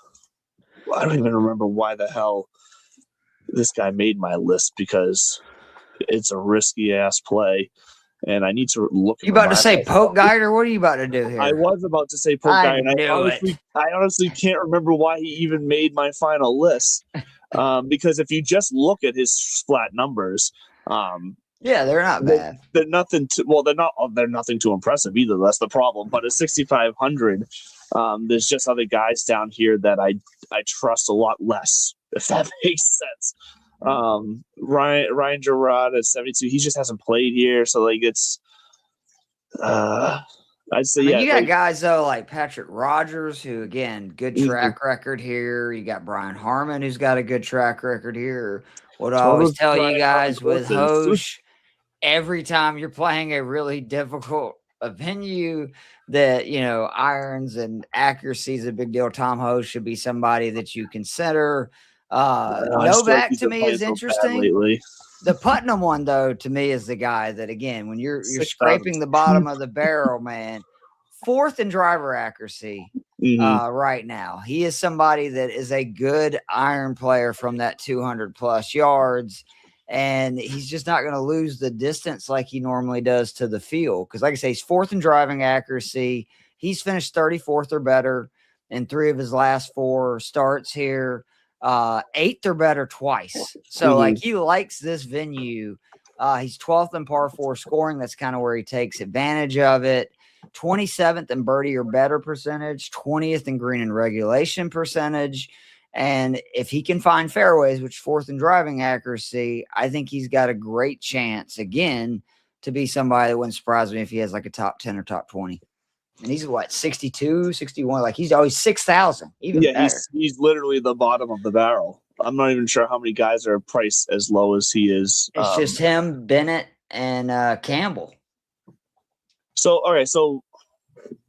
[SPEAKER 1] don't even remember why the hell this guy made my list, because it's a risky ass play, and I need to look.
[SPEAKER 2] You about to say Poke Guide, or what are you about to do here?
[SPEAKER 1] I was about to say Poke Guide, and I honestly can't remember why he even made my final list. Because if you just look at his flat numbers,
[SPEAKER 2] yeah, they're not bad.
[SPEAKER 1] They're nothing they're nothing too impressive either. That's the problem. But at 6,500, there's just other guys down here that I trust a lot less, if that makes sense. Ryan Gerard at 72, he just hasn't played here, so, like, it's I'd say,
[SPEAKER 2] you got guys though like Patrick Rogers, who, again, good track record here. You got Brian Harmon, who's got a good track record here. What I always tell you guys with Hosh, every time you're playing a really difficult venue, that irons and accuracy is a big deal. Tom Hosh should be somebody that you consider. Novak to me is interesting. The Putnam one, though, to me is the guy that, again, when you're scraping the bottom of the barrel, man, 4th in driver accuracy right now. He is somebody that is a good iron player from that 200 plus yards, and he's just not going to lose the distance like he normally does to the field. Because, like I say, he's 4th in driving accuracy. He's finished 34th or better in 3 of his last 4 starts here. 8th or better twice. So like, he likes this venue. He's 12th in par 4 scoring. That's kind of where he takes advantage of it. 27th in birdie or better percentage, 20th in green and regulation percentage. And if he can find fairways, which 4th in driving accuracy, I think he's got a great chance again to be somebody that wouldn't surprise me if he has like a top 10 or top 20. And he's what, 62, 61? Like, he's always 6,000. Yeah,
[SPEAKER 1] he's literally the bottom of the barrel. I'm not even sure how many guys are priced as low as he is.
[SPEAKER 2] It's just him, Bennett, and Campbell.
[SPEAKER 1] So, all right. So,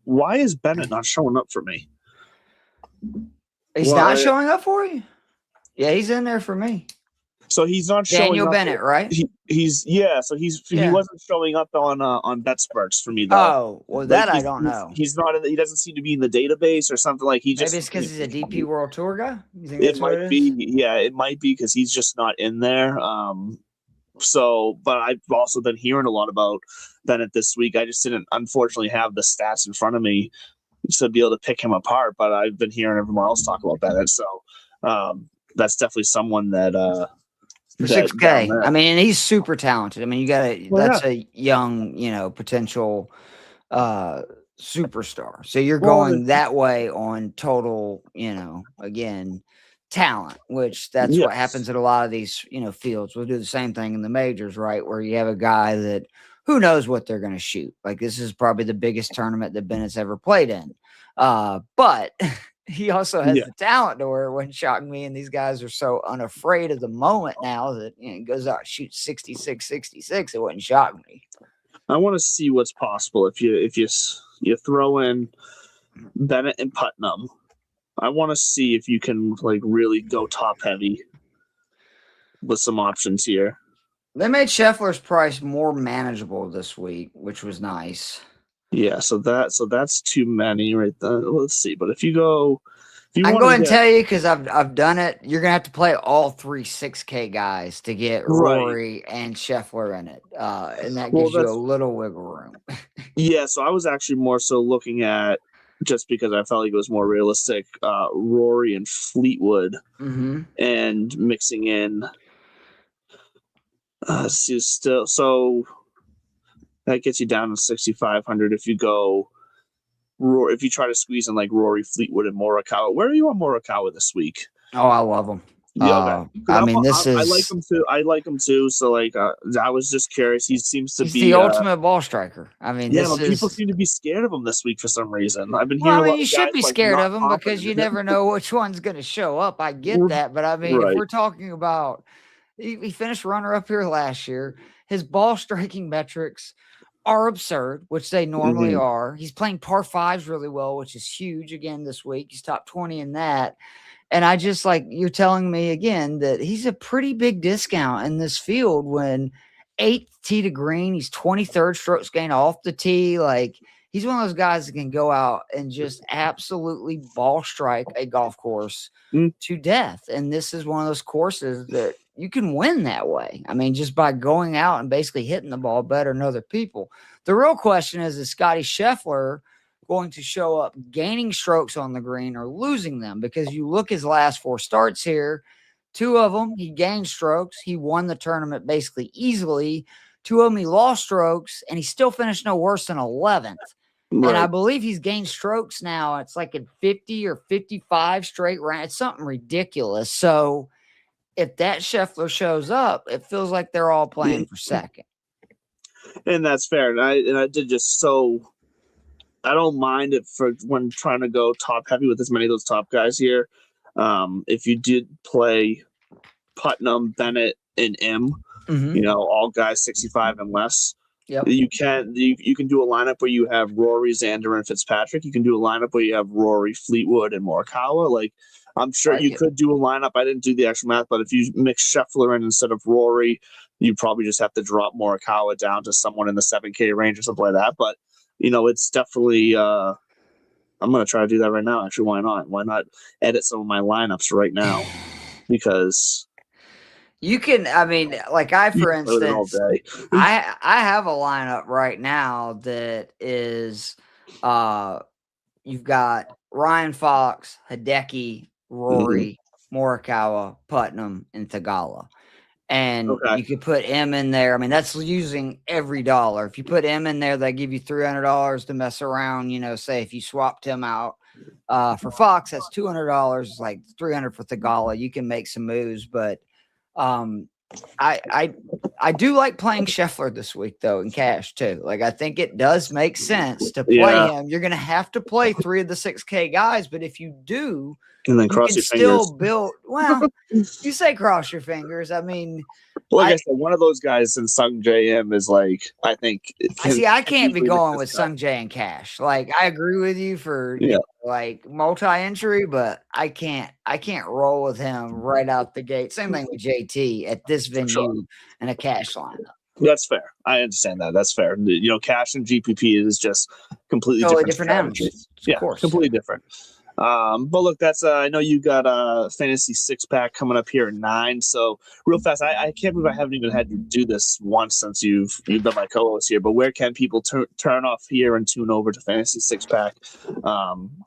[SPEAKER 1] why is Bennett not showing up for me?
[SPEAKER 2] He's not showing up for you? Yeah, he's in there for me.
[SPEAKER 1] So he's not showing
[SPEAKER 2] Daniel
[SPEAKER 1] up.
[SPEAKER 2] Bennett, right?
[SPEAKER 1] He wasn't showing up on BetSperts for me though.
[SPEAKER 2] Oh, well, that I don't know.
[SPEAKER 1] He's not. He doesn't seem to be in the database or something. Like, he just,
[SPEAKER 2] maybe it's because he's a DP World Tour guy. You think
[SPEAKER 1] it might be? Yeah, it might be because he's just not in there. So, but I've also been hearing a lot about Bennett this week. I just didn't, unfortunately, have the stats in front of me to be able to pick him apart. But I've been hearing everyone else talk about Bennett. So that's definitely someone that
[SPEAKER 2] for
[SPEAKER 1] that
[SPEAKER 2] 6K. I mean, and he's super talented. I mean, that's a young, potential superstar. So you're going that way on total, again, talent, which that's what happens at a lot of these, fields. We'll do the same thing in the majors, right? Where you have a guy that who knows what they're going to shoot. Like this is probably the biggest tournament that Bennett's ever played in. But he also has the talent to where it wouldn't shock me. And these guys are so unafraid of the moment now that he goes out and shoots 66, 66. It wouldn't shock me.
[SPEAKER 1] I want to see what's possible if you throw in Bennett and Putnam. I want to see if you can really go top heavy with some options here.
[SPEAKER 2] They made Scheffler's price more manageable this week, which was nice.
[SPEAKER 1] Yeah, so that's too many right there. Let's see, but if you
[SPEAKER 2] I can go ahead and tell you because I've done it. You're gonna have to play all 3 6K guys to get Rory and Scheffler in it, and that gives you a little wiggle room.
[SPEAKER 1] Yeah, so I was actually more so looking at, just because I felt like it was more realistic, Rory and Fleetwood, and mixing in. So that gets you down to 6,500 if you go. If you try to squeeze in Rory, Fleetwood, and Morikawa. Where are you on Morikawa this week?
[SPEAKER 2] Oh, I love him.
[SPEAKER 1] Yeah, okay.
[SPEAKER 2] I mean,
[SPEAKER 1] I like him too. So I was just curious. He seems to be
[SPEAKER 2] the ultimate ball striker. I mean,
[SPEAKER 1] people seem to be scared of him this week for some reason. I've been hearing.
[SPEAKER 2] Well, I mean, you should be scared of him because you never know which one's going to show up. I get that, but I mean, if we're talking about, he finished runner-up here last year. His ball striking metrics are absurd, which they normally are. He's playing par fives really well, which is huge again this week. He's top 20 in that. And I just you're telling me again that he's a pretty big discount in this field when 8th tee to green, he's 23rd strokes gained off the tee. He's one of those guys that can go out and just absolutely ball strike a golf course to death. And this is one of those courses that you can win that way. I mean, just by going out and basically hitting the ball better than other people. The real question is Scotty Scheffler going to show up gaining strokes on the green or losing them? Because you look his last 4 starts here, 2 of them, he gained strokes. He won the tournament basically easily. 2 of them, he lost strokes, and he still finished no worse than 11th. Right. And I believe he's gained strokes now. It's in 50 or 55 straight rounds. It's something ridiculous. So if that Scheffler shows up, it feels like they're all playing for second.
[SPEAKER 1] And that's fair. And I did just so I don't mind it for when trying to go top heavy with as many of those top guys here. If you did play Putnam, Bennett, and M, all guys 65 and less. Yep. You can do a lineup where you have Rory, Xander, and Fitzpatrick. You can do a lineup where you have Rory, Fleetwood, and Morikawa. I'm sure you could do a lineup. I didn't do the actual math, but if you mix Scheffler in instead of Rory, you probably just have to drop Morikawa down to someone in the 7K range or something like that. But it's definitely. I'm going to try to do that right now. Actually, why not? Why not edit some of my lineups right now? Because
[SPEAKER 2] you can. I mean, for instance, I have a lineup right now that is, you've got Ryan Fox, Hideki, Rory, Morikawa, Putnam, and Tagala. And you could put M in there. I mean, that's using every dollar. If you put M in there, they give you $300 to mess around. Say if you swapped him out for Fox, that's $200, $300 for Tagala. You can make some moves, but I do like playing Scheffler this week though in cash too. I think it does make sense to play him. You're going to have to play 3 of the 6K guys, but if you do,
[SPEAKER 1] and then cross your fingers.
[SPEAKER 2] Still build. Well, you say cross your fingers. I mean,
[SPEAKER 1] I said, one of those guys in Sung JM is I think.
[SPEAKER 2] I can't be going with Sung J and cash. I agree with you for multi-entry, but I can't roll with him right out the gate. Same thing with JT at this venue and a cash lineup.
[SPEAKER 1] That's fair. I understand that. That's fair. Cash and GPP is just completely different
[SPEAKER 2] animals.
[SPEAKER 1] Of course. Completely different. But look, that's I know you got a fantasy 6-pack coming up here at 9. So real fast, I can't believe I haven't even had to do this once since you've been my co-host here. But where can people turn off here and tune over to fantasy 6-pack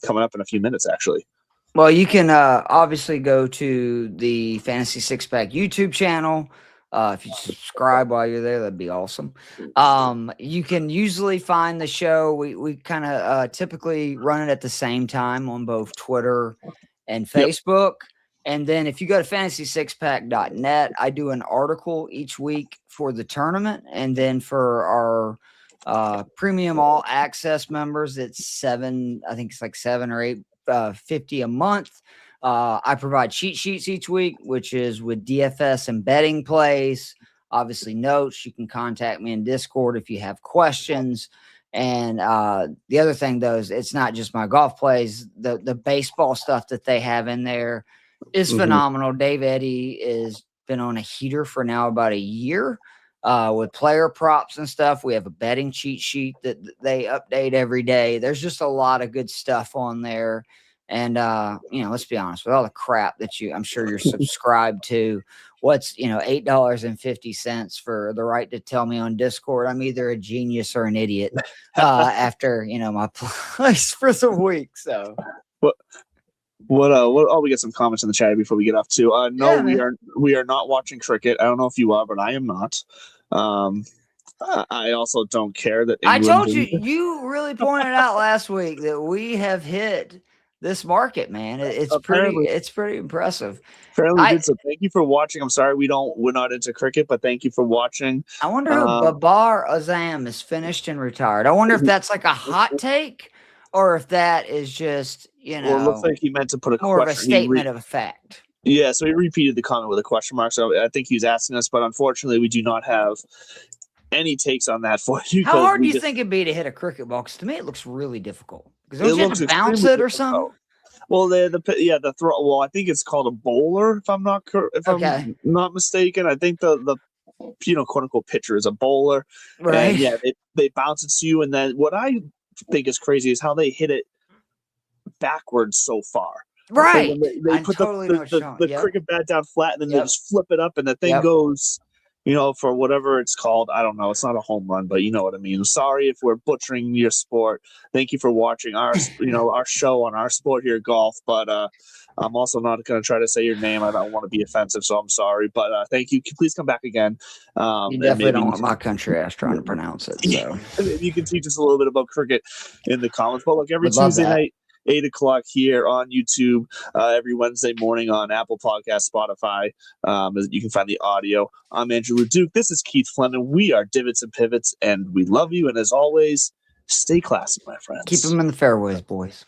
[SPEAKER 1] coming up in a few minutes, actually?
[SPEAKER 2] Well, you can obviously go to the Fantasy Six Pack YouTube channel. If you subscribe while you're there, that'd be awesome. You can usually find the show. We kind of typically run it at the same time on both Twitter and Facebook. And then if you go to fantasy6pack.net, I do an article each week for the tournament. And then for our premium all access members, it's I think it's like $7 or $8.50 a month. I provide cheat sheets each week, which is with DFS and betting plays, obviously notes. You can contact me in Discord if you have questions. And the other thing, though, is it's not just my golf plays. The baseball stuff that they have in there is phenomenal. Dave Eddy has been on a heater for now about a year with player props and stuff. We have a betting cheat sheet that they update every day. There's just a lot of good stuff on there. And, let's be honest, with all the crap that I'm sure you're subscribed to, what's, $8.50 for the right to tell me on Discord I'm either a genius or an idiot after, my place for the week. So
[SPEAKER 1] we got some comments in the chat before we get off too. We are not watching cricket. I don't know if you are, but I am not. I also don't care that England.
[SPEAKER 2] I told you really pointed out last week that we have hit this market, man. It's pretty impressive.
[SPEAKER 1] Apparently good. So thank you for watching. I'm sorry we're not into cricket, but thank you for watching.
[SPEAKER 2] I wonder if Babar Azam is finished and retired. I wonder if that's like a hot take or if that is just,
[SPEAKER 1] Well, it looks like he meant to put a
[SPEAKER 2] more of a statement of a fact.
[SPEAKER 1] Yeah, so he repeated the comment with a question mark. So I think he's asking us, but unfortunately we do not have any takes on that for you.
[SPEAKER 2] How hard do you think it'd be to hit a cricket ball? Because to me, it looks really difficult. Because don't you have to bounce it or something?
[SPEAKER 1] Well, the throw. Well, I think it's called a bowler. If I'm not mistaken, I think the quote unquote pitcher is a bowler.
[SPEAKER 2] Right.
[SPEAKER 1] And they bounce it to you, and then what I think is crazy is how they hit it backwards so far.
[SPEAKER 2] Right.
[SPEAKER 1] They put the cricket bat down flat, and then they just flip it up, and the thing goes. For whatever it's called, I don't know. It's not a home run, but you know what I mean. Sorry if we're butchering your sport. Thank you for watching our show on our sport here, golf. But I'm also not going to try to say your name. I don't want to be offensive, so I'm sorry. But thank you. Please come back again.
[SPEAKER 2] You definitely don't want my country ass trying to pronounce it. So
[SPEAKER 1] you can teach us a little bit about cricket in the comments. But look, every Tuesday night, 8:00 here on YouTube, every Wednesday morning on Apple Podcasts, Spotify. You can find the audio. I'm Andrew LeDuc. This is Keith Fleming. We are Divots and Pivots, and we love you. And as always, stay classy, my friends.
[SPEAKER 2] Keep them in the fairways, boys.